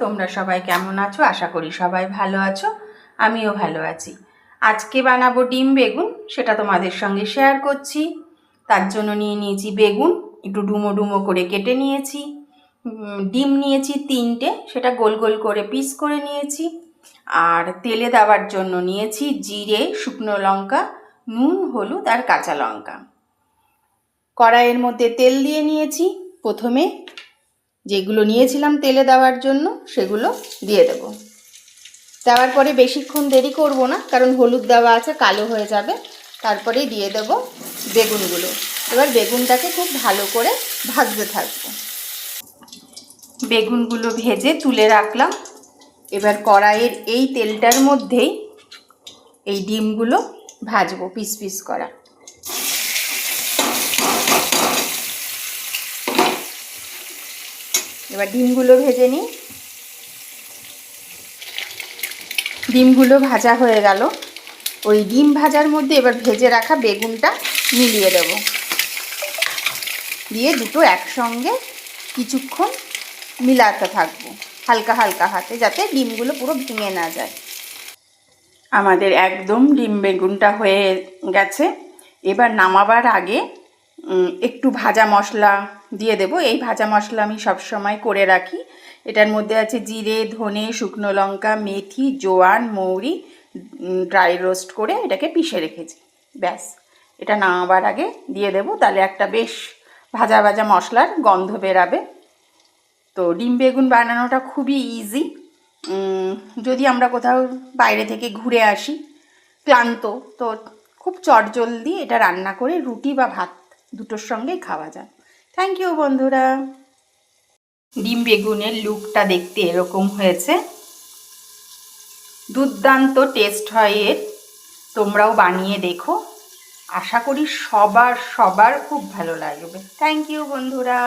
তোমরা সবাই কেমন আছো? আশা করি সবাই ভালো আছো, আমিও ভালো আছি। আজকে বানাবো ডিম বেগুন, সেটা তোমাদের সঙ্গে শেয়ার করছি। তার জন্য নিয়ে নিয়েছি বেগুন, একটু ডুমো ডুমো করে কেটে নিয়েছি। ডিম নিয়েছি 3টে, সেটা গোল গোল করে পিস করে নিয়েছি। আর তেলে দেওয়ার জন্য নিয়েছি জিরে, শুকনো লঙ্কা, নুন, হলুদ আর কাঁচা লঙ্কা। কড়াইয়ের মধ্যে তেল দিয়ে নিয়েছি। প্রথমে যেগুলো নিয়েছিলাম তেলে দেওয়ার জন্য সেগুলো দিয়ে দেব। দেওয়ার পরে বেশিক্ষণ দেরি করব না, কারণ হলুদ দেওয়া আছে, কালো হয়ে যাবে। তারপরেই দিয়ে দেব বেগুনগুলো। এবার বেগুনটাকে খুব ভালো করে ভাজতে থাকবো। বেগুনগুলো ভেজে তুলে রাখলাম। এবার কড়াইয়ের এই তেলটার মধ্যেই এই ডিমগুলো ভাজবো পিস পিস করা। এবার ডিমগুলো ভেজে নিই। ডিমগুলো ভাজা হয়ে গেল। ওই ডিম ভাজার মধ্যে এবার ভেজে রাখা বেগুনটা মিলিয়ে দেব। দিয়ে দুটো একসঙ্গে কিছুক্ষণ মিলাতে থাকবো হালকা হালকা হাতে, যাতে ডিমগুলো পুরো ভেঙে না যায়। আমাদের একদম ডিম বেগুনটা হয়ে গেছে। এবার নামাবার আগে একটু ভাজা মশলা দিয়ে দেব। এই ভাজা মশলা আমি সবসময় করে রাখি। এটার মধ্যে আছে জিরে, ধনে, শুকনো লঙ্কা, মেথি, জোয়ান, মৌরি ড্রাই রোস্ট করে এটাকে পিষে রেখেছি। ব্যাস, এটা নামাবার আগে দিয়ে দেব, তাহলে একটা বেশ ভাজা ভাজা মশলার গন্ধ বেরাবে। তো ডিম বেগুন বানানোটা খুবই ইজি। যদি আমরা কোথাও বাইরে থেকে ঘুরে আসি ক্লান্ত, তো খুব চটজলদি এটা রান্না করে রুটি বা ভাত দুটোর সঙ্গেই খাওয়া যায়। থ্যাংক ইউ বন্ধুরা। ডিম বেগুনের লুকটা দেখতে এরকম হয়েছে। দুর্দান্ত টেস্ট হয় এর। তোমরাও বানিয়ে দেখো, আশা করি সবার খুব ভালো লাগবে। থ্যাংক ইউ বন্ধুরা।